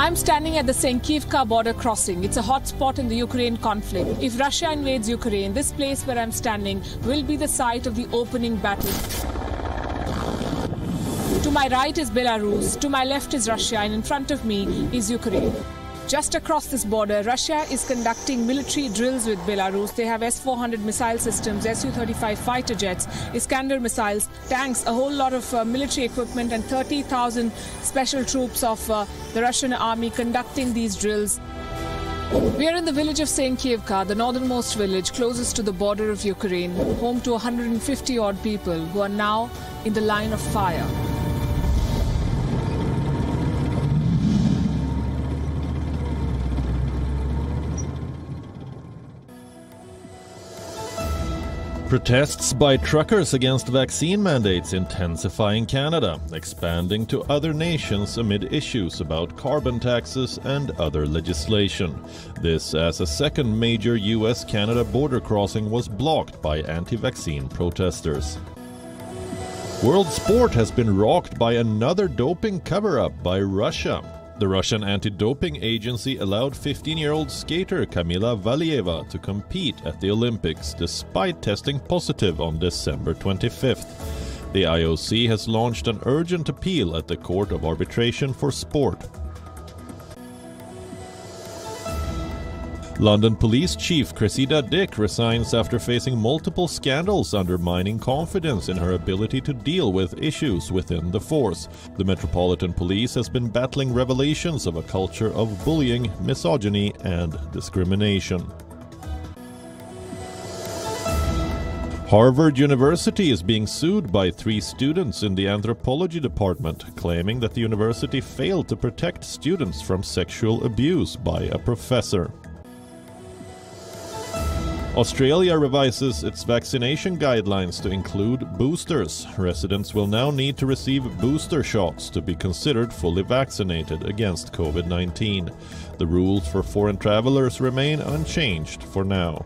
I'm standing at the Kyiv border crossing. It's a hot spot in the Ukraine conflict. If Russia invades Ukraine, this place where I'm standing will be the site of the opening battle. To my right is Belarus, to my left is Russia, and in front of me is Ukraine. Just across this border, Russia is conducting military drills with Belarus. They have S-400 missile systems, Su-35 fighter jets, Iskander missiles, tanks, a whole lot of military equipment, and 30,000 special troops of the Russian army conducting these drills. We are in the village of Kyiv, the northernmost village closest to the border of Ukraine, home to 150-odd people who are now in the line of fire. Protests by truckers against vaccine mandates intensify in Canada, expanding to other nations amid issues about carbon taxes and other legislation. This as a second major US-Canada border crossing was blocked by anti-vaccine protesters. World sport has been rocked by another doping cover-up by Russia. The Russian anti-doping agency allowed 15-year-old skater Kamila Valieva to compete at the Olympics despite testing positive on December 25th. The IOC has launched an urgent appeal at the Court of Arbitration for Sport. London Police Chief Cressida Dick resigns after facing multiple scandals undermining confidence in her ability to deal with issues within the force. The Metropolitan Police has been battling revelations of a culture of bullying, misogyny, and discrimination. Harvard University is being sued by 3 students in the anthropology department, claiming that the university failed to protect students from sexual abuse by a professor. Australia revises its vaccination guidelines to include boosters. Residents will now need to receive booster shots to be considered fully vaccinated against COVID-19. The rules for foreign travelers remain unchanged for now.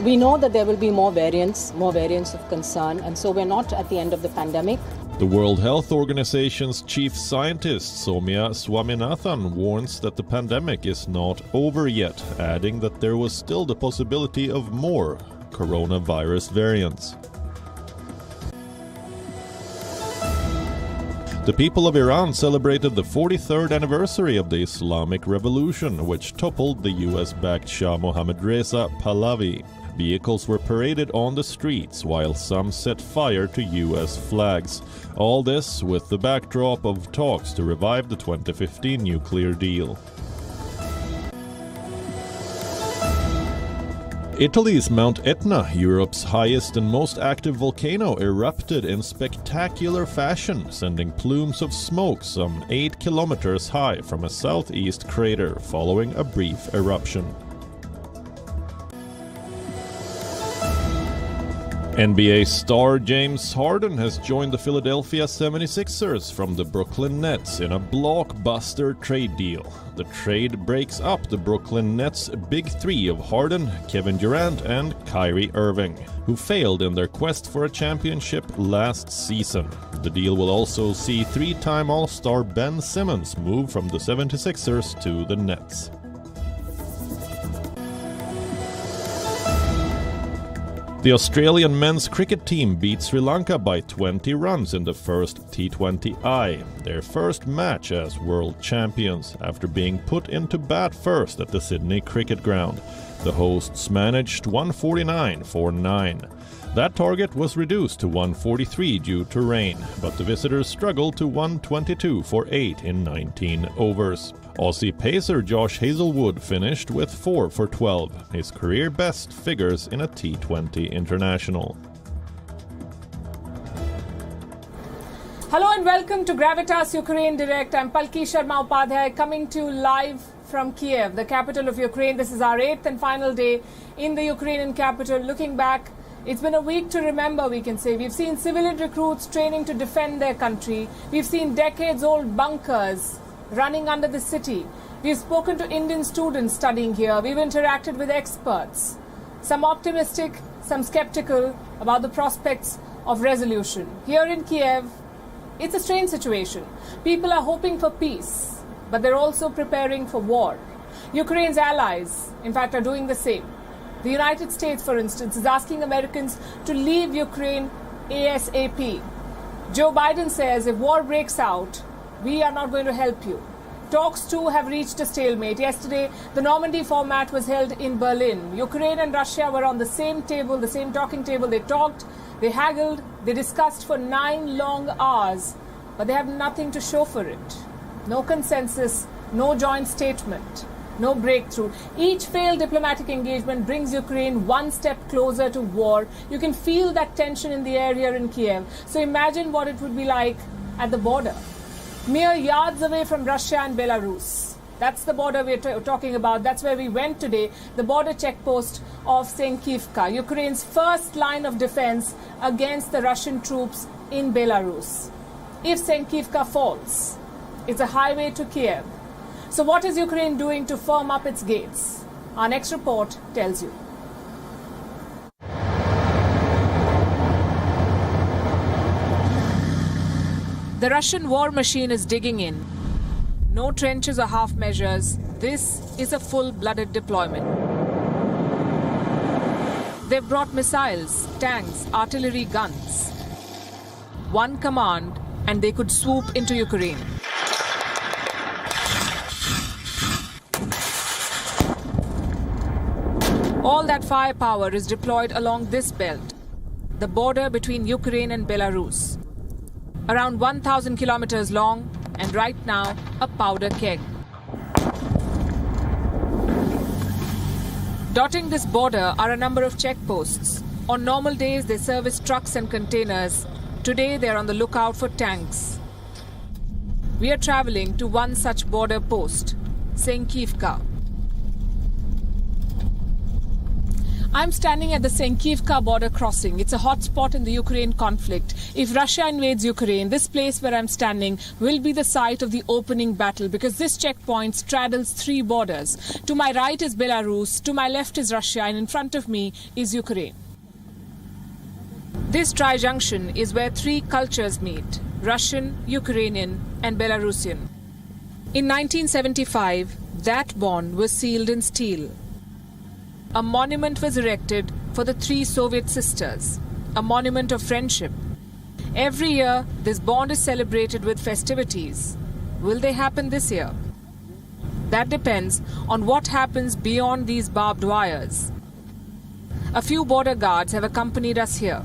We know that there will be more variants of concern, and so we're not at the end of the pandemic. The World Health Organization's chief scientist, Soumya Swaminathan, warns that the pandemic is not over yet, adding that there was still the possibility of more coronavirus variants. The people of Iran celebrated the 43rd anniversary of the Islamic Revolution, which toppled the US-backed Shah Mohammad Reza Pahlavi. Vehicles were paraded on the streets, while some set fire to US flags. All this with the backdrop of talks to revive the 2015 nuclear deal. Italy's Mount Etna, Europe's highest and most active volcano, erupted in spectacular fashion, sending plumes of smoke some 8 kilometers high from a southeast crater following a brief eruption. NBA star James Harden has joined the Philadelphia 76ers from the Brooklyn Nets in a blockbuster trade deal. The trade breaks up the Brooklyn Nets' big three of Harden, Kevin Durant, and Kyrie Irving, who failed in their quest for a championship last season. The deal will also see 3-time All-Star Ben Simmons move from the 76ers to the Nets. The Australian men's cricket team beat Sri Lanka by 20 runs in the first T20I, their first match as world champions, after being put into bat first at the Sydney Cricket Ground. The hosts managed 149 for 9. That target was reduced to 143 due to rain, but the visitors struggled to 122 for 8 in 19 overs. Aussie pacer Josh Hazlewood finished with 4 for 12, his career best figures in a T20 international. Hello and welcome to Gravitas Ukraine Direct. I'm Palki Sharma Upadhyay, coming to you live from Kyiv, the capital of Ukraine. This is our 8th and final day in the Ukrainian capital. Looking back, it's been a week to remember, we can say. We've seen civilian recruits training to defend their country. We've seen decades-old bunkers running under the city. We've spoken to Indian students studying here. We've interacted with experts, some optimistic, some skeptical about the prospects of resolution. Here in Kyiv, It's a strange situation. People are hoping for peace, but they're also preparing for war. Ukraine's allies, in fact, are doing the same. The United States, for instance, is asking Americans to leave Ukraine ASAP. Joe Biden says if war breaks out, we are not going to help you. Talks too have reached a stalemate. Yesterday, the Normandy format was held in Berlin. Ukraine and Russia were on the same table, the same talking table. They talked, they haggled, they discussed for 9 long hours, but they have nothing to show for it. No consensus, no joint statement, no breakthrough. Each failed diplomatic engagement brings Ukraine one step closer to war. You can feel that tension in the air here in Kyiv. So imagine what it would be like at the border. Mere yards away from Russia and Belarus. That's the border we're talking about. That's where we went today, the border checkpost of Senkivka, Ukraine's first line of defense against the Russian troops in Belarus. If Senkivka falls, it's a highway to Kyiv. So what is Ukraine doing to firm up its gates? Our next report tells you. The Russian war machine is digging in. No trenches or half measures. This is a full-blooded deployment. They've brought missiles, tanks, artillery, guns. One command, and they could swoop into Ukraine. All that firepower is deployed along this belt, the border between Ukraine and Belarus. Around 1,000 kilometers long, and right now, a powder keg. Dotting this border are a number of checkposts. On normal days, they service trucks and containers. Today, they're on the lookout for tanks. We are traveling to one such border post, Senkivka. I'm standing at the Senkivka border crossing. It's a hot spot in the Ukraine conflict. If Russia invades Ukraine, this place where I'm standing will be the site of the opening battle because this checkpoint straddles 3 borders. To my right is Belarus, to my left is Russia, and in front of me is Ukraine. This tri-junction is where 3 cultures meet: Russian, Ukrainian, and Belarusian. In 1975, that bond was sealed in steel. A monument was erected for the 3 Soviet sisters, a monument of friendship. Every year, this bond is celebrated with festivities. Will they happen this year? That depends on what happens beyond these barbed wires. A few border guards have accompanied us here,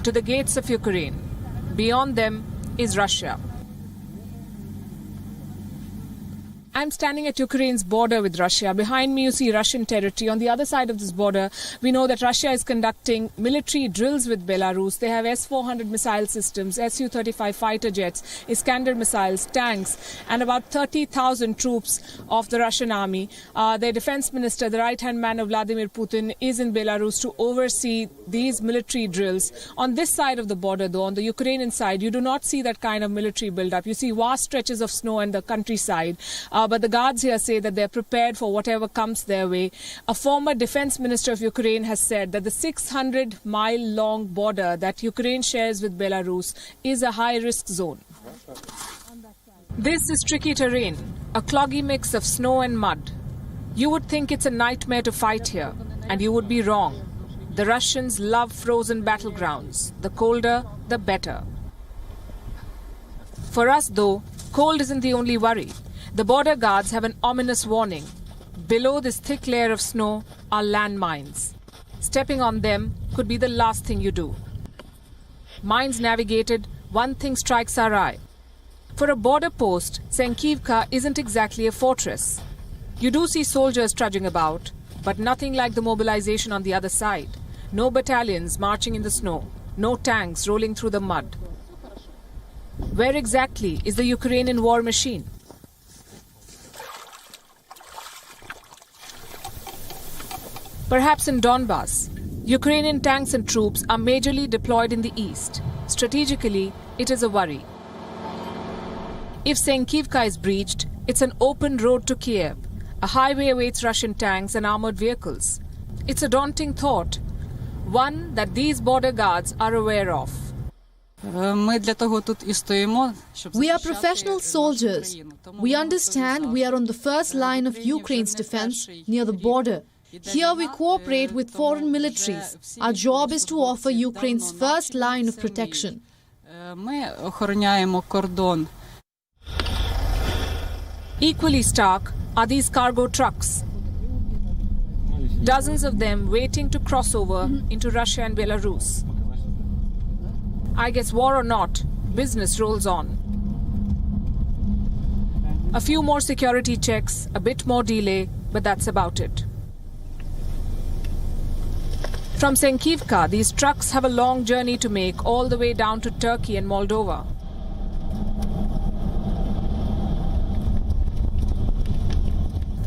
to the gates of Ukraine. Beyond them is Russia. I'm standing at Ukraine's border with Russia. Behind me you see Russian territory. On the other side of this border, we know that Russia is conducting military drills with Belarus. They have S-400 missile systems, Su-35 fighter jets, Iskander missiles, tanks, and about 30,000 troops of the Russian army. Their defense minister, the right-hand man of Vladimir Putin, is in Belarus to oversee these military drills. On this side of the border, though, on the Ukrainian side, you do not see that kind of military build-up. You see vast stretches of snow in the countryside. But the guards here say that they're prepared for whatever comes their way. A former defense minister of Ukraine has said that the 600-mile-long border that Ukraine shares with Belarus is a high-risk zone. This is tricky terrain, a cloggy mix of snow and mud. You would think it's a nightmare to fight here, and you would be wrong. The Russians love frozen battlegrounds. The colder, the better. For us, though, cold isn't the only worry. The border guards have an ominous warning. Below this thick layer of snow are landmines. Stepping on them could be the last thing you do. Mines navigated, one thing strikes our eye. For a border post, Senkivka isn't exactly a fortress. You do see soldiers trudging about, but nothing like the mobilization on the other side. No battalions marching in the snow, no tanks rolling through the mud. Where exactly is the Ukrainian war machine? Perhaps in Donbass. Ukrainian tanks and troops are majorly deployed in the east. Strategically, it is a worry. If Senkivka is breached, it's an open road to Kyiv. A highway awaits Russian tanks and armored vehicles. It's a daunting thought, one that these border guards are aware of. We are professional soldiers. We understand we are on the first line of Ukraine's defense near the border. Here we cooperate with foreign militaries. Our job is to offer Ukraine's first line of protection. Equally stark are these cargo trucks. Dozens of them waiting to cross over into Russia and Belarus. I guess war or not, business rolls on. A few more security checks, a bit more delay, but that's about it. From Senkivka, these trucks have a long journey to make all the way down to Turkey and Moldova.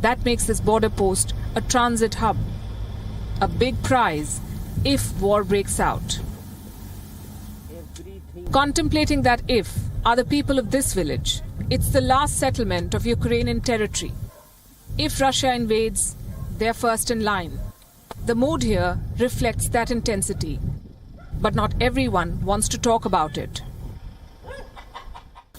That makes this border post a transit hub, a big prize if war breaks out. Contemplating that if are the people of this village. It's the last settlement of Ukrainian territory. If Russia invades, they're first in line. The mood here reflects that intensity. But not everyone wants to talk about it.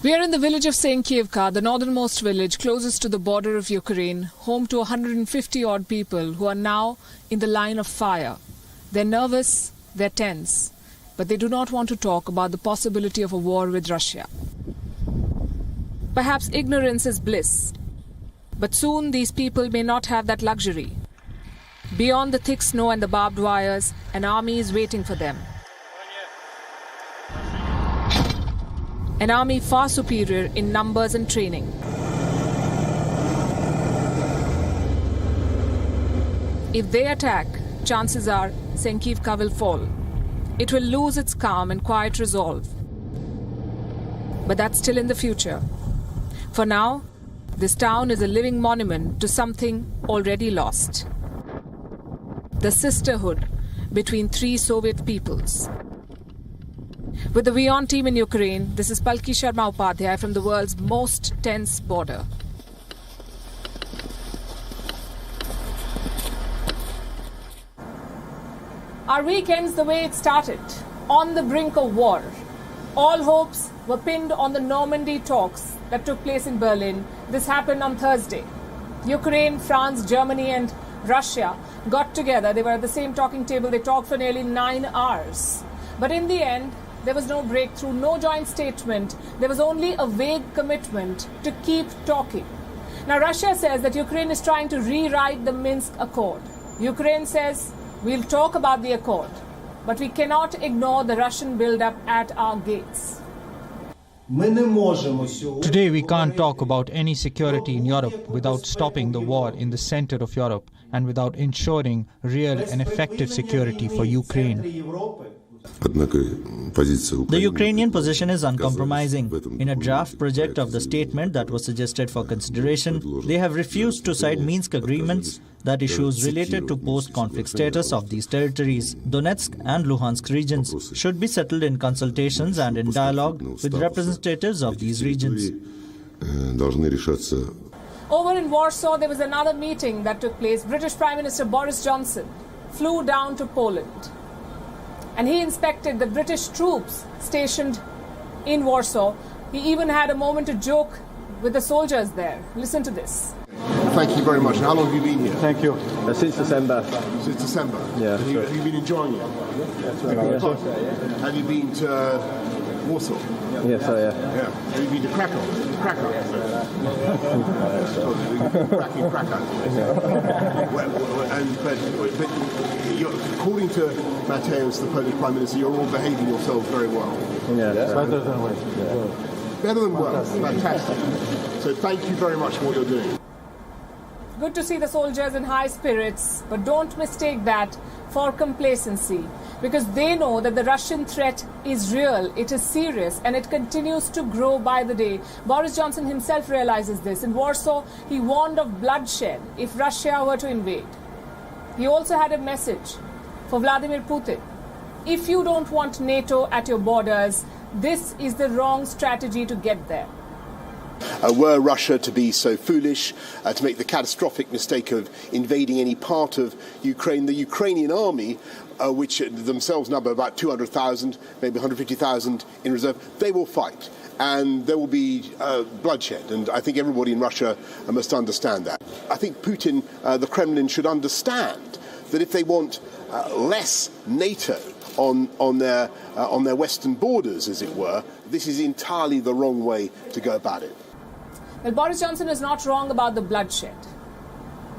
We are in the village of Senkivka, the northernmost village closest to the border of Ukraine, home to 150-odd people who are now in the line of fire. They're nervous, they're tense, but they do not want to talk about the possibility of a war with Russia. Perhaps ignorance is bliss, but soon these people may not have that luxury. Beyond the thick snow and the barbed wires, an army is waiting for them. An army far superior in numbers and training. If they attack, chances are Senkivka will fall. It will lose its calm and quiet resolve. But that's still in the future. For now, this town is a living monument to something already lost. The sisterhood between three Soviet peoples. With the WION team in Ukraine, this is Palki Sharma Upadhyay from the world's most tense border. Our week ends the way it started, on the brink of war. All hopes were pinned on the Normandy talks that took place in Berlin. This happened on Thursday. Ukraine, France, Germany and Russia got together. They were at the same talking table. They talked for nearly 9 hours. But in the end, there was no breakthrough, no joint statement. There was only a vague commitment to keep talking. Now, Russia says that Ukraine is trying to rewrite the Minsk Accord. Ukraine says, we'll talk about the accord, but we cannot ignore the Russian buildup at our gates. Today we can't talk about any security in Europe without stopping the war in the center of Europe and without ensuring real and effective security for Ukraine. The Ukrainian position is uncompromising. In a draft project of the statement that was suggested for consideration, they have refused to cite Minsk agreements that issues related to post-conflict status of these territories. Donetsk and Luhansk regions should be settled in consultations and in dialogue with representatives of these regions. Over in Warsaw, there was another meeting that took place. British Prime Minister Boris Johnson flew down to Poland. And he inspected the British troops stationed in Warsaw. He even had a moment to joke with the soldiers there. Listen to this. Thank you very much. How long have you been here? Thank you. Since December. Since December? Yeah. Have you been enjoying it? That's right. Have you been to Warsaw? Yes, yeah. Have you been to Krakow? Krakow. But according to Mateusz, the Polish Prime Minister, you're all behaving yourselves very well. Yeah, better than well. Better than well. Fantastic. So thank you very much for what you're doing. Good to see the soldiers in high spirits, but don't mistake that for complacency, because they know that the Russian threat is real, it is serious, and it continues to grow by the day. Boris Johnson himself realizes this. In Warsaw, he warned of bloodshed if Russia were to invade. He also had a message for Vladimir Putin. If you don't want NATO at your borders, this is the wrong strategy to get there. Were Russia to be so foolish to make the catastrophic mistake of invading any part of Ukraine, the Ukrainian army, which themselves number about 200,000, maybe 150,000 in reserve, they will fight. And there will be bloodshed. And I think everybody in Russia must understand that. I think Putin, the Kremlin, should understand that if they want less NATO on their western borders, as it were, this is entirely the wrong way to go about it. Well, Boris Johnson is not wrong about the bloodshed.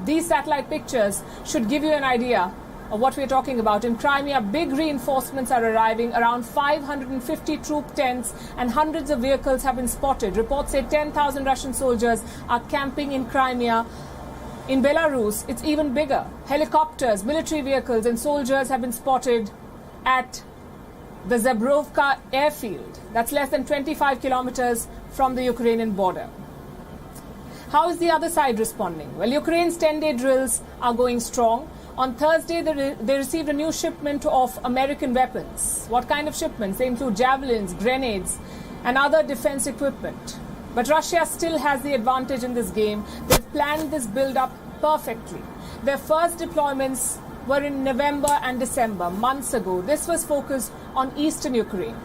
These satellite pictures should give you an idea of what we're talking about. In Crimea, big reinforcements are arriving. Around 550 troop tents and hundreds of vehicles have been spotted. Reports say 10,000 Russian soldiers are camping in Crimea. In Belarus, it's even bigger. Helicopters, military vehicles and soldiers have been spotted at the Zabrovka airfield. That's less than 25 kilometers from the Ukrainian border. How is the other side responding? Well, Ukraine's 10-day drills are going strong. On Thursday, they received a new shipment of American weapons. What kind of shipments? They include javelins, grenades, and other defense equipment. But Russia still has the advantage in this game. They've planned this build-up perfectly. Their first deployments were in November and December, months ago. This was focused on eastern Ukraine.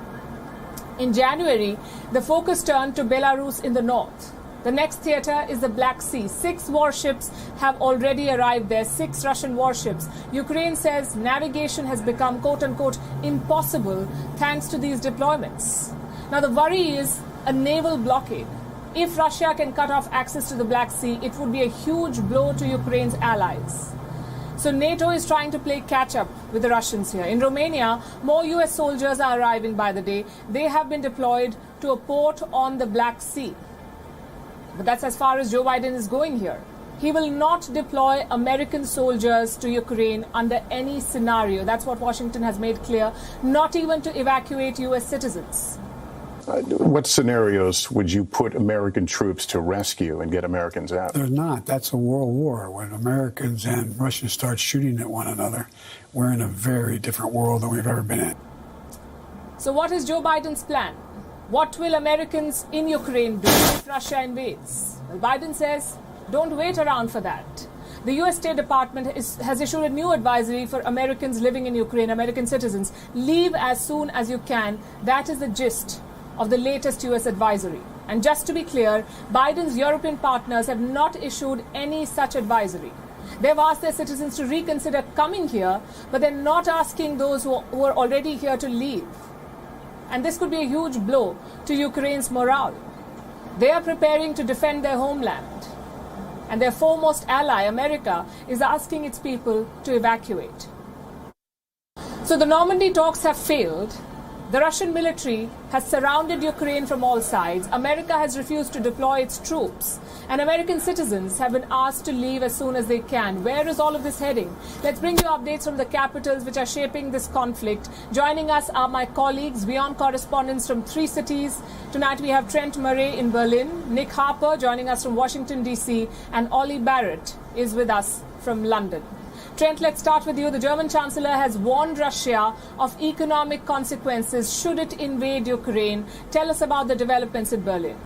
In January, the focus turned to Belarus in the north. The next theater is the Black Sea. 6 warships have already arrived there, 6 Russian warships. Ukraine says navigation has become, quote-unquote, impossible thanks to these deployments. Now, the worry is a naval blockade. If Russia can cut off access to the Black Sea, it would be a huge blow to Ukraine's allies. So NATO is trying to play catch-up with the Russians here. In Romania, more US soldiers are arriving by the day. They have been deployed to a port on the Black Sea. But that's as far as Joe Biden is going here. He will not deploy American soldiers to Ukraine under any scenario. That's what Washington has made clear, not even to evacuate US citizens. What scenarios would you put American troops to rescue and get Americans out? There's not. That's a world war. When Americans and Russians start shooting at one another, we're in a very different world than we've ever been in. So what is Joe Biden's plan? What will Americans in Ukraine do if Russia invades? Well, Biden says, don't wait around for that. The U.S. State Department has issued a new advisory for Americans living in Ukraine, American citizens. Leave as soon as you can. That is the gist of the latest U.S. advisory. And just to be clear, Biden's European partners have not issued any such advisory. They've asked their citizens to reconsider coming here, but they're not asking those who are already here to leave. And this could be a huge blow to Ukraine's morale. They are preparing to defend their homeland. And their foremost ally, America, is asking its people to evacuate. So the Normandy talks have failed. The Russian military has surrounded Ukraine from all sides. America has refused to deploy its troops. And American citizens have been asked to leave as soon as they can. Where is all of this heading? Let's bring you updates from the capitals which are shaping this conflict. Joining us are my colleagues, WION correspondents from 3 cities. Tonight we have Trent Murray in Berlin, Nick Harper joining us from Washington, D.C., and Ollie Barrett is with us from London. Trent, let's start with you. The German Chancellor has warned Russia of economic consequences should it invade Ukraine. Tell us about the developments in Berlin.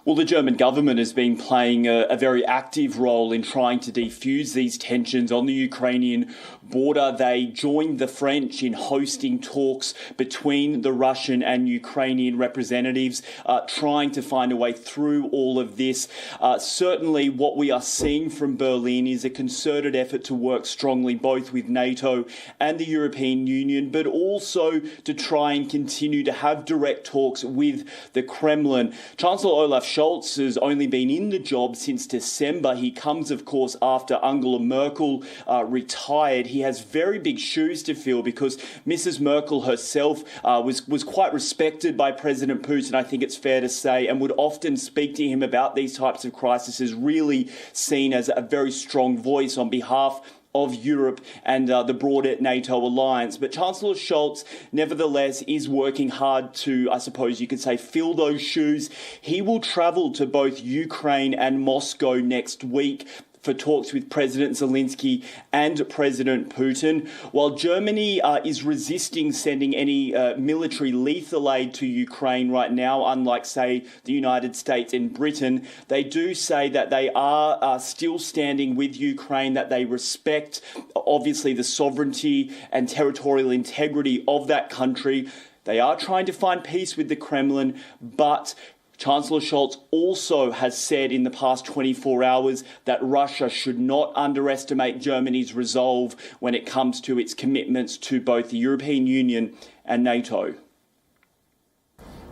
Well, the German government has been playing a very active role in trying to defuse these tensions on the Ukrainian border. They joined the French in hosting talks between the Russian and Ukrainian representatives, trying to find a way through all of this. Certainly what we are seeing from Berlin is a concerted effort to work strongly both with NATO and the European Union, but also to try and continue to have direct talks with the Kremlin. Chancellor Olaf Scholz has only been in the job since December. He comes, of course, after Angela Merkel retired. He has very big shoes to fill because Mrs. Merkel herself was quite respected by President Putin, I think it's fair to say, and would often speak to him about these types of crises, really seen as a very strong voice on behalf of Europe and the broader NATO alliance. But Chancellor Scholz, nevertheless, is working hard to, I suppose you could say, fill those shoes. He will travel to both Ukraine and Moscow next week for talks with President Zelensky and President Putin. While Germany is resisting sending any military lethal aid to Ukraine right now, unlike, say, the United States and Britain, they do say that they are still standing with Ukraine, that they respect, obviously, the sovereignty and territorial integrity of that country. They are trying to find peace with the Kremlin, but Chancellor Scholz also has said in the past 24 hours that Russia should not underestimate Germany's resolve when it comes to its commitments to both the European Union and NATO.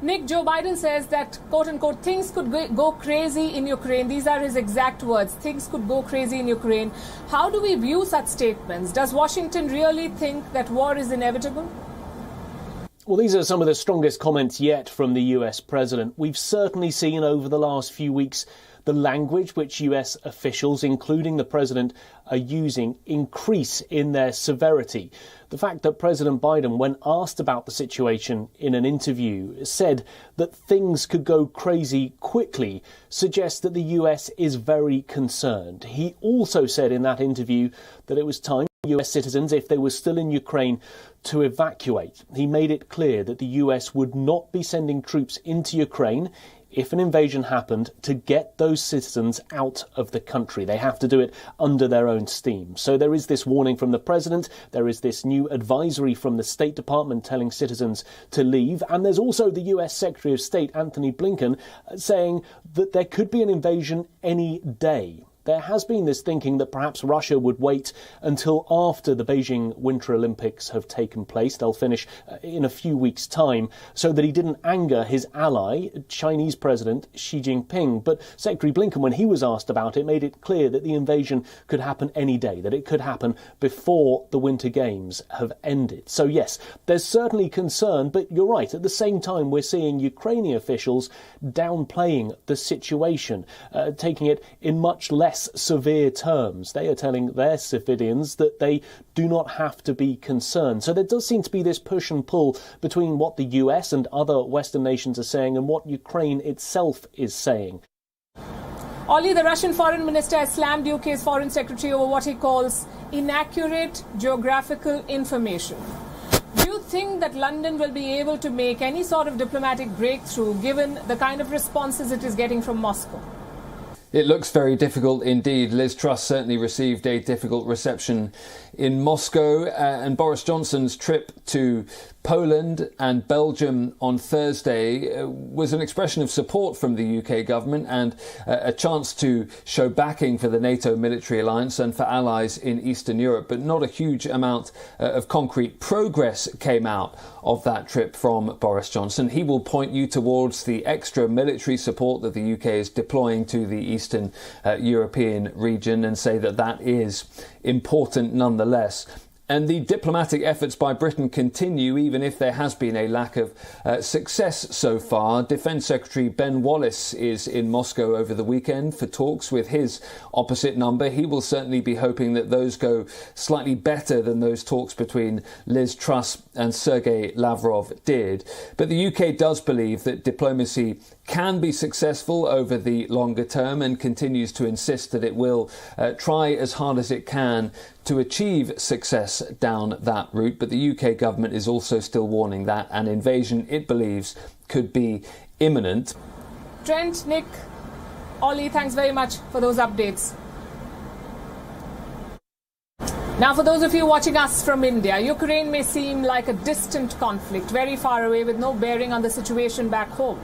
Nick, Joe Biden says that, quote unquote, things could go crazy in Ukraine. These are his exact words. Things could go crazy in Ukraine. How do we view such statements? Does Washington really think that war is inevitable? Well, these are some of the strongest comments yet from the US president. We've certainly seen over the last few weeks the language which US officials, including the president, are using increase in their severity. The fact that President Biden, when asked about the situation in an interview, said that things could go crazy quickly suggests that the US is very concerned. He also said in that interview that it was time for US citizens, if they were still in Ukraine, to evacuate. He made it clear that the US would not be sending troops into Ukraine if an invasion happened to get those citizens out of the country. They have to do it under their own steam. So there is this warning from the president. There is this new advisory from the State Department telling citizens to leave. And there's also the US Secretary of State, Antony Blinken, saying that there could be an invasion any day. There has been this thinking that perhaps Russia would wait until after the Beijing Winter Olympics have taken place. They'll finish in a few weeks' time, so that he didn't anger his ally, Chinese President Xi Jinping. But Secretary Blinken, when he was asked about it, made it clear that the invasion could happen any day, that it could happen before the Winter Games have ended. So yes, there's certainly concern, but you're right. At the same time, we're seeing Ukrainian officials downplaying the situation, taking it in much less severe terms. They are telling their civilians that they do not have to be concerned. So there does seem to be this push and pull between what the US and other Western nations are saying and what Ukraine itself is saying. Ollie, the Russian foreign minister has slammed UK's foreign secretary over what he calls inaccurate geographical information. Do you think that London will be able to make any sort of diplomatic breakthrough given the kind of responses it is getting from Moscow? It looks very difficult indeed. Liz Truss certainly received a difficult reception in Moscow, and Boris Johnson's trip to Poland and Belgium on Thursday was an expression of support from the UK government and a chance to show backing for the NATO military alliance and for allies in Eastern Europe, but not a huge amount of concrete progress came out of that trip from Boris Johnson. He will point you towards the extra military support that the UK is deploying to the Eastern European region and say that that is important nonetheless. And the diplomatic efforts by Britain continue, even if there has been a lack of success so far. Defence Secretary Ben Wallace is in Moscow over the weekend for talks with his opposite number. He will certainly be hoping that those go slightly better than those talks between Liz Truss and Sergei Lavrov did. But the UK does believe that diplomacy can be successful over the longer term and continues to insist that it will try as hard as it can to achieve success down that route. But the UK government is also still warning that an invasion, it believes, could be imminent. Trent, Nick, Ollie, thanks very much for those updates. Now, for those of you watching us from India, Ukraine may seem like a distant conflict, very far away with no bearing on the situation back home.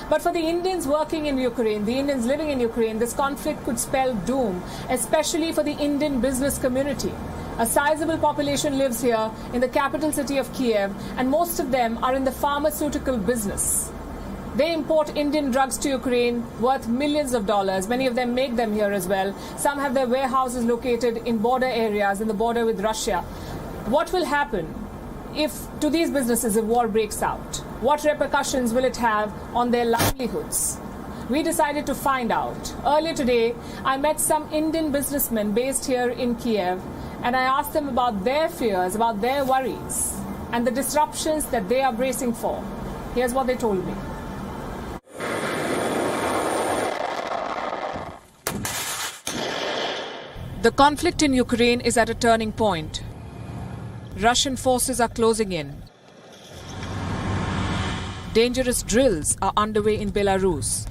But for the Indians working in Ukraine, the Indians living in Ukraine, this conflict could spell doom, especially for the Indian business community. A sizable population lives here in the capital city of Kyiv, and most of them are in the pharmaceutical business. They import Indian drugs to Ukraine worth millions of dollars. Many of them make them here as well. Some have their warehouses located in border areas, in the border with Russia. What will happen if to these businesses if war breaks out? What repercussions will it have on their livelihoods? We decided to find out. Earlier today, I met some Indian businessmen based here in Kyiv, and I asked them about their fears, about their worries, and the disruptions that they are bracing for. Here's what they told me. The conflict in Ukraine is at a turning point. Russian forces are closing in. Dangerous drills are underway in Belarus.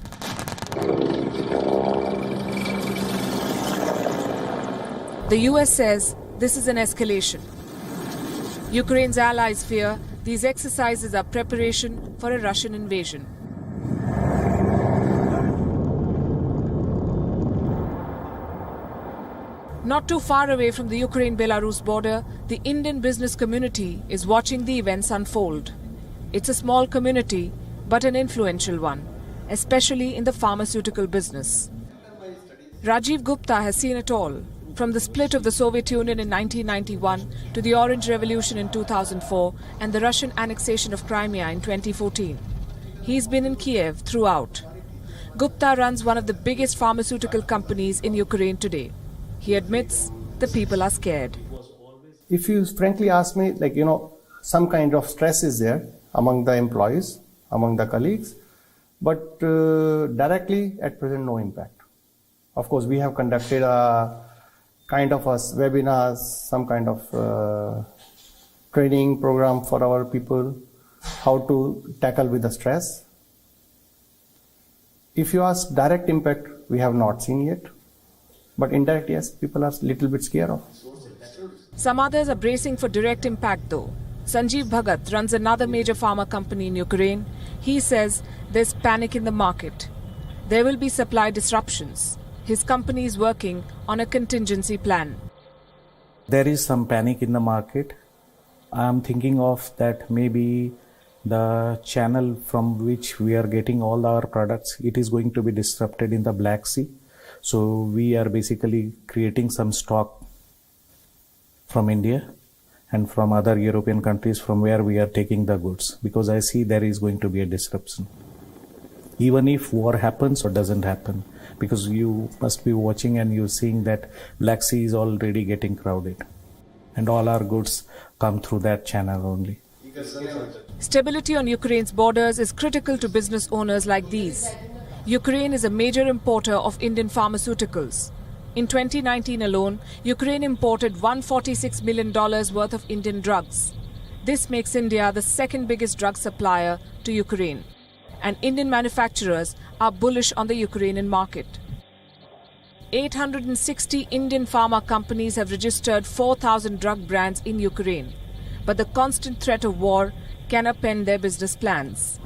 The US says this is an escalation. Ukraine's allies fear these exercises are preparation for a Russian invasion. Not too far away from the Ukraine-Belarus border, the Indian business community is watching the events unfold. It's a small community, but an influential one, especially in the pharmaceutical business. Rajiv Gupta has seen it all, from the split of the Soviet Union in 1991 to the Orange Revolution in 2004 and the Russian annexation of Crimea in 2014. He's been in Kyiv throughout. Gupta runs one of the biggest pharmaceutical companies in Ukraine today. He admits the people are scared. If you frankly ask me, some kind of stress is there among the employees, among the colleagues, but directly at present no impact. Of course, we have conducted a kind of a webinars, some kind of training program for our people, how to tackle with the stress. If you ask direct impact, we have not seen yet. But indirect, yes, people are a little bit scared of. Some others are bracing for direct impact though. Sanjeev Bhagat runs another major pharma company in Ukraine. He says there's panic in the market. There will be supply disruptions. His company is working on a contingency plan. There is some panic in the market. I'm thinking of that maybe the channel from which we are getting all our products, it is going to be disrupted in the Black Sea. So we are basically creating some stock from India and from other European countries from where we are taking the goods, because I see there is going to be a disruption. Even if war happens or doesn't happen, because you must be watching and you're seeing that Black Sea is already getting crowded and all our goods come through that channel only. Stability on Ukraine's borders is critical to business owners like these. Ukraine is a major importer of Indian pharmaceuticals. In 2019 alone, Ukraine imported $146 million worth of Indian drugs. This makes India the second biggest drug supplier to Ukraine. And Indian manufacturers are bullish on the Ukrainian market. 860 Indian pharma companies have registered 4,000 drug brands in Ukraine. But the constant threat of war can upend their business plans.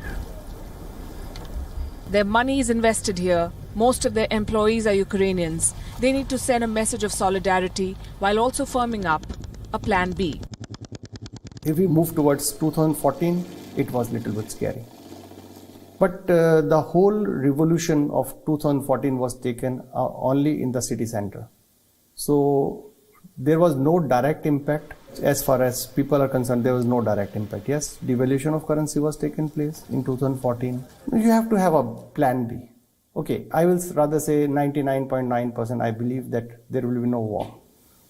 Their money is invested here. Most of their employees are Ukrainians. They need to send a message of solidarity while also firming up a plan B. If we move towards 2014, it was a little bit scary. But the whole revolution of 2014 was taken only in the city center. So there was no direct impact. As far as people are concerned, there was no direct impact. Yes, devaluation of currency was taken place in 2014. You have to have a plan B. Okay, I will rather say 99.9% I believe that there will be no war.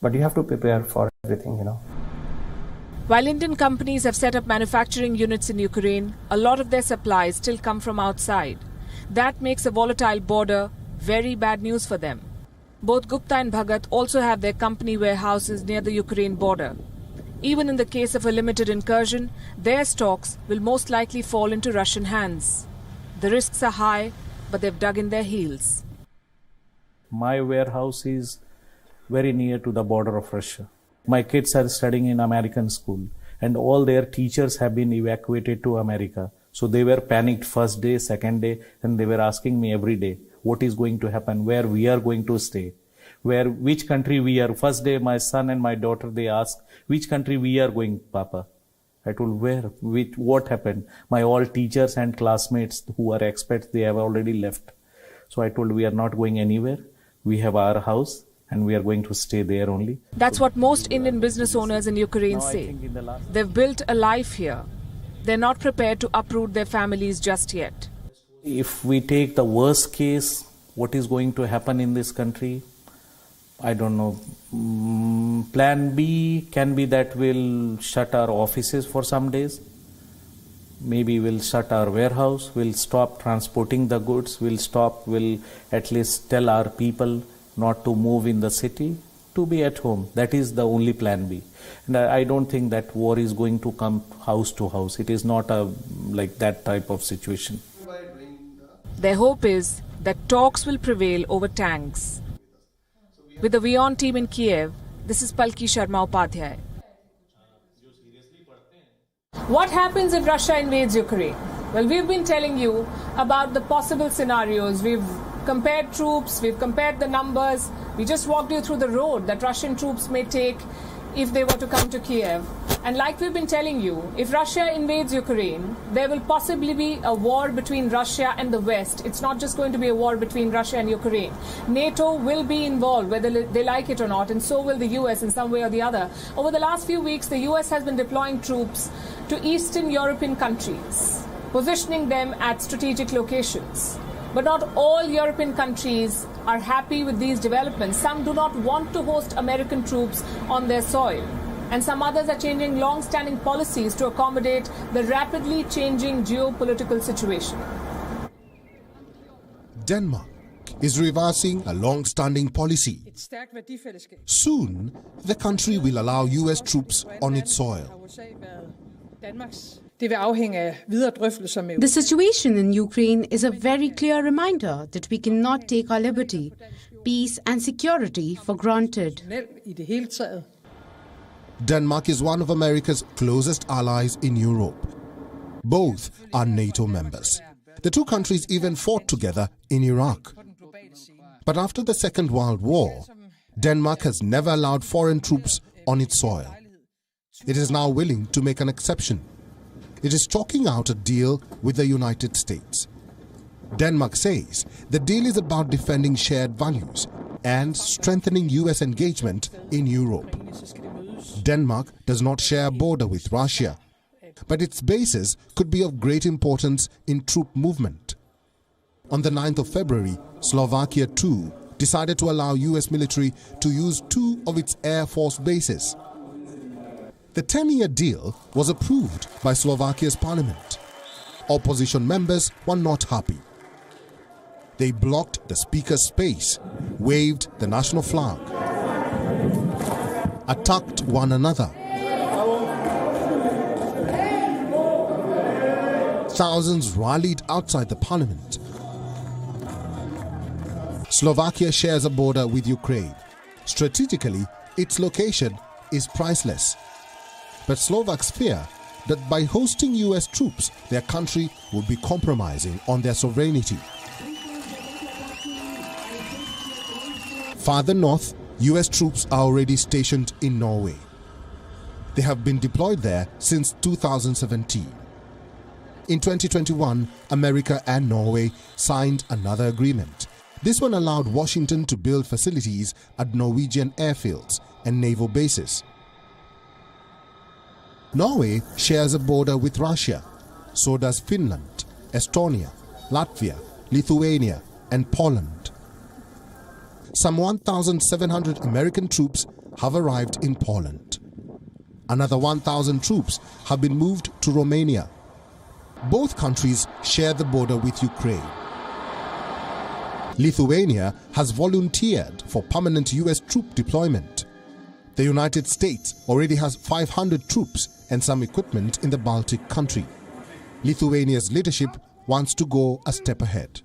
But you have to prepare for everything, While Indian companies have set up manufacturing units in Ukraine, a lot of their supplies still come from outside. That makes a volatile border very bad news for them. Both Gupta and Bhagat also have their company warehouses near the Ukraine border. Even in the case of a limited incursion, their stocks will most likely fall into Russian hands. The risks are high, but they've dug in their heels. My warehouse is very near to the border of Russia. My kids are studying in American school and all their teachers have been evacuated to America. So they were panicked first day, second day, and they were asking me every day, what is going to happen, where we are going to stay, which country we are. First day, my son and my daughter, they asked, which country we are going, Papa? I told, what happened? My all teachers and classmates who are expats, they have already left. So I told, we are not going anywhere. We have our house and we are going to stay there only. That's what most Indian business owners in Ukraine say. They've built a life here. They're not prepared to uproot their families just yet. If we take the worst case, what is going to happen in this country? I don't know. Plan B can be that we'll shut our offices for some days. Maybe we'll shut our warehouse. We'll stop transporting the goods. We'll at least tell our people not to move in the city. to be at home. That is the only plan B. And I don't think that war is going to come house to house. It is not like that type of situation. Their hope is that talks will prevail over tanks. With the WION team in Kyiv, this is Palki, Sharma, Upadhyay. What happens if Russia invades Ukraine? Well, we've been telling you about the possible scenarios. We've compared troops, we've compared the numbers. We just walked you through the road that Russian troops may take if they were to come to Kyiv. And like we've been telling you, if Russia invades Ukraine, there will possibly be a war between Russia and the West. It's not just going to be a war between Russia and Ukraine. NATO will be involved, whether they like it or not, and so will the US in some way or the other. Over the last few weeks, the US has been deploying troops to Eastern European countries, positioning them at strategic locations. But not all European countries are happy with these developments. Some do not want to host American troops on their soil. And some others are changing long-standing policies to accommodate the rapidly changing geopolitical situation. Denmark is reversing a long-standing policy. Soon, the country will allow US troops on its soil. The situation in Ukraine is a very clear reminder that we cannot take our liberty, peace and security for granted. Denmark is one of America's closest allies in Europe. Both are NATO members. The two countries even fought together in Iraq. But after the Second World War, Denmark has never allowed foreign troops on its soil. It is now willing to make an exception. It is talking out a deal with the United States. Denmark says the deal is about defending shared values and strengthening US engagement in Europe. Denmark does not share a border with Russia, but its bases could be of great importance in troop movement. On the 9th of February, Slovakia too decided to allow US military to use two of its Air Force bases. The 10-year deal was approved by Slovakia's parliament. Opposition members were not happy. They blocked the speaker's space, waved the national flag, attacked one another. Thousands rallied outside the parliament. Slovakia shares a border with Ukraine. Strategically, its location is priceless. But Slovaks fear that by hosting US troops, their country would be compromising on their sovereignty. Farther north, US troops are already stationed in Norway. They have been deployed there since 2017. In 2021, America and Norway signed another agreement. This one allowed Washington to build facilities at Norwegian airfields and naval bases. Norway shares a border with Russia. So does Finland, Estonia, Latvia, Lithuania, and Poland. Some 1,700 American troops have arrived in Poland. Another 1,000 troops have been moved to Romania. Both countries share the border with Ukraine. Lithuania has volunteered for permanent US troop deployment. The United States already has 500 troops and some equipment in the Baltic country. Lithuania's leadership wants to go a step ahead.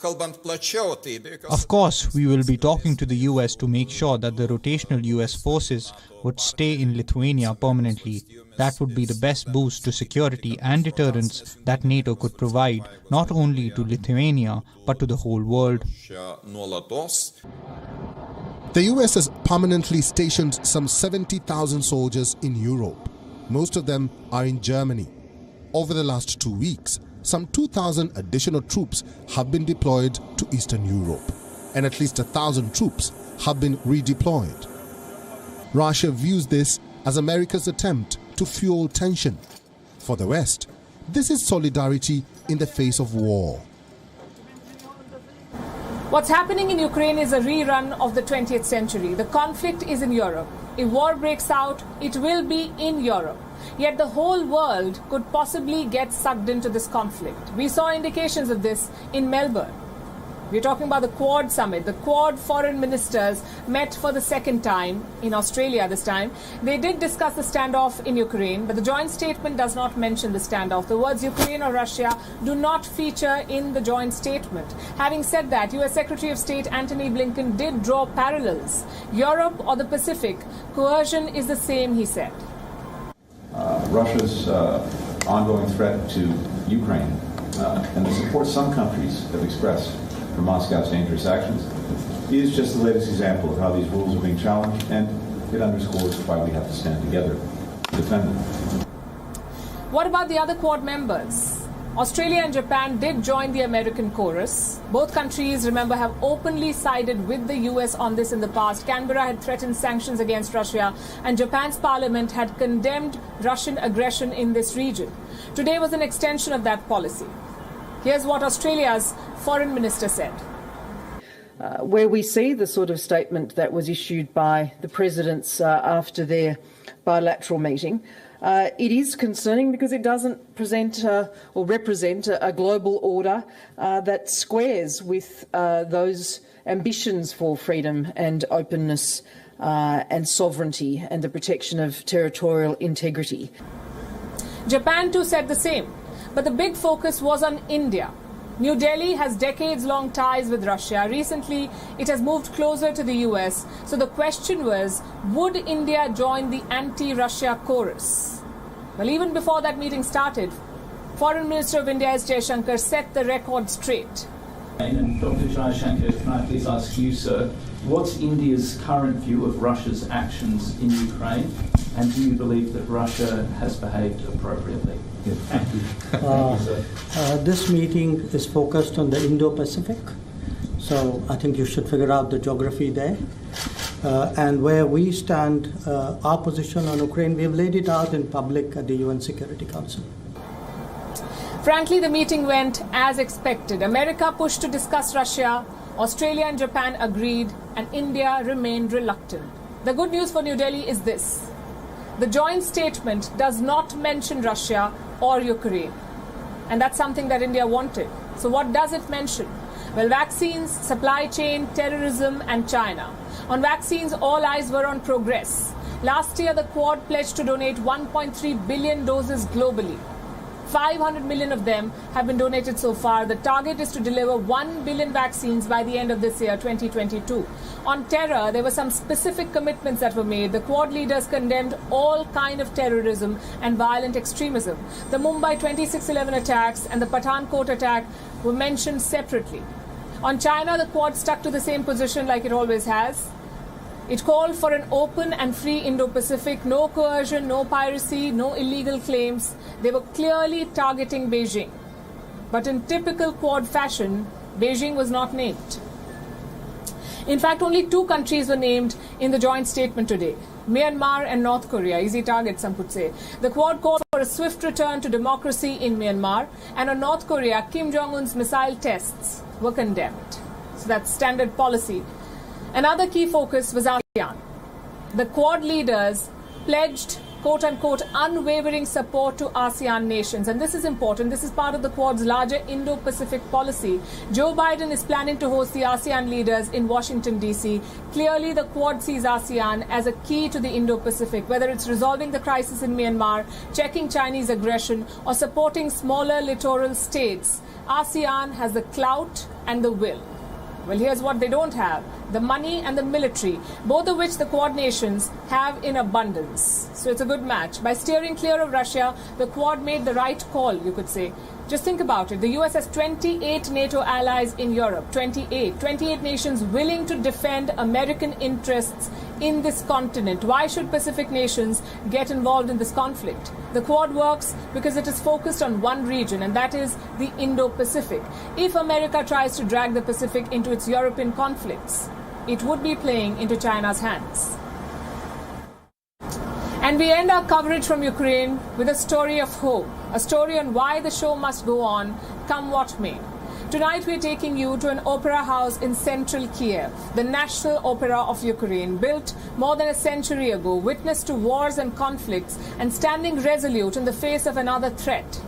Of course, we will be talking to the US to make sure that the rotational US forces would stay in Lithuania permanently. That would be the best boost to security and deterrence that NATO could provide, not only to Lithuania, but to the whole world. The US has permanently stationed some 70,000 soldiers in Europe. Most of them are in Germany. Over the last 2 weeks, some 2,000 additional troops have been deployed to Eastern Europe, and at least 1,000 troops have been redeployed. Russia views this as America's attempt to fuel tension. For the West, this is solidarity in the face of war. What's happening in Ukraine is a rerun of the 20th century. The conflict is in Europe. If war breaks out, it will be in Europe. Yet the whole world could possibly get sucked into this conflict. We saw indications of this in Melbourne. We're talking about the Quad summit. The Quad foreign ministers met for the second time in Australia this time. They did discuss the standoff in Ukraine, but the joint statement does not mention the standoff. The words Ukraine or Russia do not feature in the joint statement. Having said that, US Secretary of State Antony Blinken did draw parallels. Europe or the Pacific, coercion is the same, he said. Russia's ongoing threat to Ukraine and the support some countries have expressed for Moscow's dangerous actions is just the latest example of how these rules are being challenged, and it underscores why we have to stand together to defend them. What about the other Quad members? Australia and Japan did join the American chorus. Both countries, remember, have openly sided with the US on this in the past. Canberra had threatened sanctions against Russia, and Japan's parliament had condemned Russian aggression in this region. Today was an extension of that policy. Here's what Australia's foreign minister said. Where we see the sort of statement that was issued by the presidents after their bilateral meeting, it is concerning because it doesn't present or represent a global order that squares with those ambitions for freedom and openness and sovereignty and the protection of territorial integrity. Japan too said the same, but the big focus was on India. New Delhi has decades-long ties with Russia. Recently, it has moved closer to the US. So the question was, would India join the anti-Russia chorus? Well, even before that meeting started, Foreign Minister of India S. Jaishankar set the record straight. And Dr. Jaishankar, can I please ask you, sir, what's India's current view of Russia's actions in Ukraine? And do you believe that Russia has behaved appropriately? Thank you. This meeting is focused on the Indo-Pacific, so I think you should figure out the geography there. And where we stand, our position on Ukraine, we have laid it out in public at the UN Security Council. Frankly, the meeting went as expected. America pushed to discuss Russia, Australia and Japan agreed, and India remained reluctant. The good news for New Delhi is this. The joint statement does not mention Russia or Ukraine. And that's something that India wanted. So what does it mention? Well, vaccines, supply chain, terrorism, and China. On vaccines, all eyes were on progress. Last year, the Quad pledged to donate 1.3 billion doses globally. 500 million of them have been donated so far. The target is to deliver 1 billion vaccines by the end of this year, 2022. On terror, there were some specific commitments that were made. The Quad leaders condemned all kind of terrorism and violent extremism. The Mumbai 26/11 attacks and the Pathankot attack were mentioned separately. On China, the Quad stuck to the same position like it always has. It called for an open and free Indo-Pacific, no coercion, no piracy, no illegal claims. They were clearly targeting Beijing. But in typical Quad fashion, Beijing was not named. In fact, only two countries were named in the joint statement today, Myanmar and North Korea. Easy target, some could say. The Quad called for a swift return to democracy in Myanmar, and on North Korea, Kim Jong-un's missile tests were condemned. So that's standard policy. Another key focus was ASEAN. The Quad leaders pledged, quote-unquote, unwavering support to ASEAN nations. And this is important. This is part of the Quad's larger Indo-Pacific policy. Joe Biden is planning to host the ASEAN leaders in Washington, D.C. Clearly, the Quad sees ASEAN as a key to the Indo-Pacific, whether it's resolving the crisis in Myanmar, checking Chinese aggression, or supporting smaller littoral states. ASEAN has the clout and the will. Well, here's what they don't have. The money and the military, both of which the Quad nations have in abundance. So it's a good match. By steering clear of Russia, the Quad made the right call, you could say. Just think about it. The US has 28 NATO allies in Europe. 28 nations willing to defend American interests in this continent. Why should Pacific nations get involved in this conflict? The Quad works because it is focused on one region, and that is the Indo-Pacific. If America tries to drag the Pacific into its European conflicts, it would be playing into China's hands. And we end our coverage from Ukraine with a story of hope, a story on why the show must go on, come what may. Tonight we're taking you to an opera house in central Kyiv, the National Opera of Ukraine, built more than a century ago, witness to wars and conflicts, and standing resolute in the face of another threat.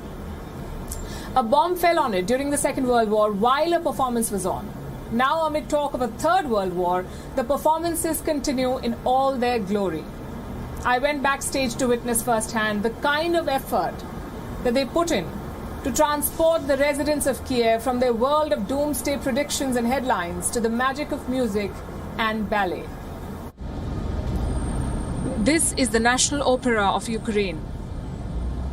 A bomb fell on it during the Second World War while a performance was on. Now, amid talk of a third world war, the performances continue in all their glory. I went backstage to witness firsthand the kind of effort that they put in to transport the residents of Kyiv from their world of doomsday predictions and headlines to the magic of music and ballet. This is the National Opera of Ukraine,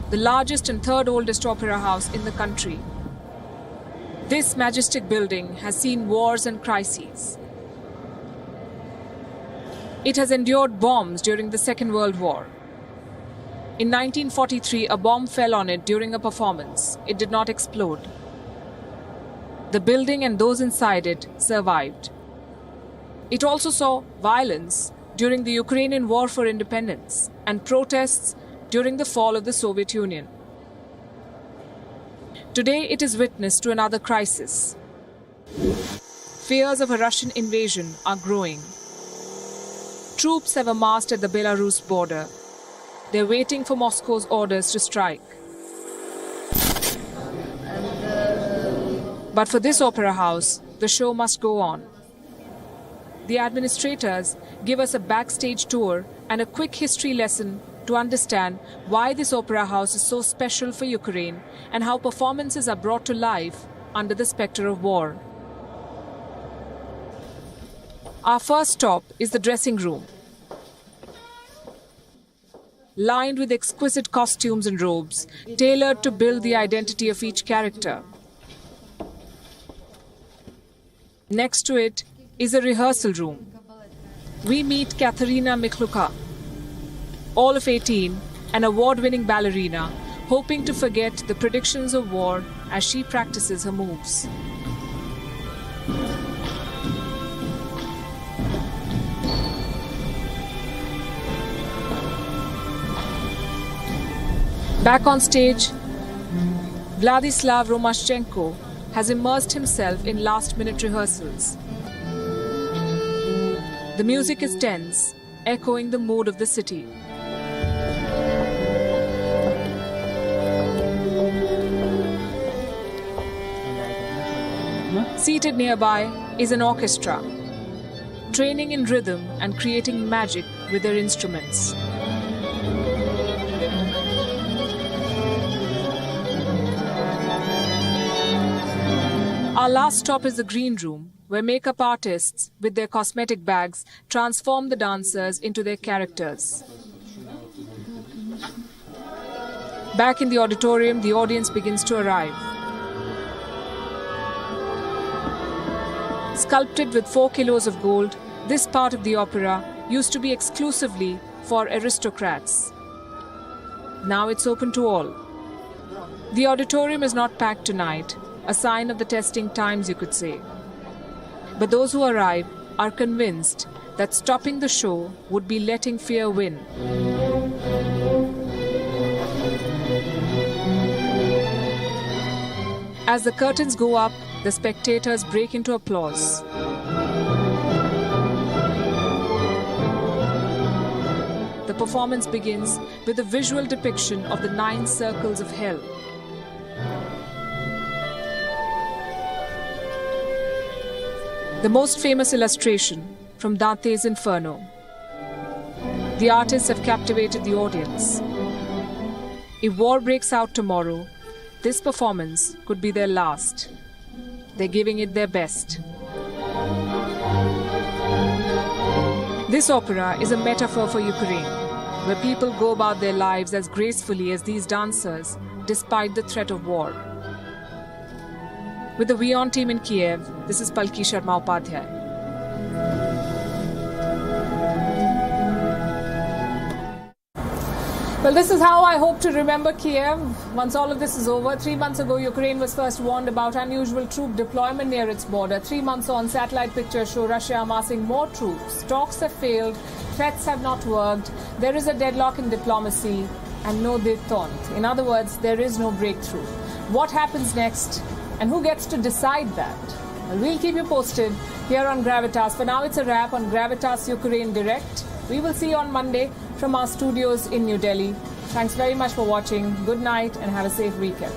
the largest and third oldest opera house in the country. This majestic building has seen wars and crises. It has endured bombs during the Second World War. In 1943, a bomb fell on it during a performance. It did not explode. The building and those inside it survived. It also saw violence during the Ukrainian War for Independence and protests during the fall of the Soviet Union. Today, it is witness to another crisis. Fears of a Russian invasion are growing. Troops have amassed at the Belarus border. They're waiting for Moscow's orders to strike. But for this opera house, the show must go on. The administrators give us a backstage tour and a quick history lesson to understand why this opera house is so special for Ukraine and how performances are brought to life under the spectre of war. Our first stop is the dressing room. Lined with exquisite costumes and robes, tailored to build the identity of each character. Next to it is a rehearsal room. We meet Katharina Mcluca, all of 18, an award-winning ballerina, hoping to forget the predictions of war as she practices her moves. Back on stage, Vladislav Romashchenko has immersed himself in last-minute rehearsals. The music is tense, echoing the mood of the city. Seated nearby is an orchestra, training in rhythm and creating magic with their instruments. Our last stop is the green room, where makeup artists, with their cosmetic bags, transform the dancers into their characters. Back in the auditorium, the audience begins to arrive. Sculpted with 4 kilos of gold, this part of the opera used to be exclusively for aristocrats. Now it's open to all. The auditorium is not packed tonight, a sign of the testing times, you could say. But those who arrive are convinced that stopping the show would be letting fear win. As the curtains go up, the spectators break into applause. The performance begins with a visual depiction of the 9 circles of hell. The most famous illustration from Dante's Inferno. The artists have captivated the audience. If war breaks out tomorrow, this performance could be their last. They're giving it their best. This opera is a metaphor for Ukraine, where people go about their lives as gracefully as these dancers, despite the threat of war. With the WION team in Kyiv, this is Palki Sharma Upadhyay. Well, this is how I hope to remember Kyiv once all of this is over. 3 months ago, Ukraine was first warned about unusual troop deployment near its border. 3 months on, satellite pictures show Russia amassing more troops. Talks have failed, threats have not worked, there is a deadlock in diplomacy, and no détente. In other words, there is no breakthrough. What happens next? And who gets to decide that? Well, we'll keep you posted here on Gravitas. For now, it's a wrap on Gravitas Ukraine Direct. We will see you on Monday from our studios in New Delhi. Thanks very much for watching. Good night and have a safe weekend.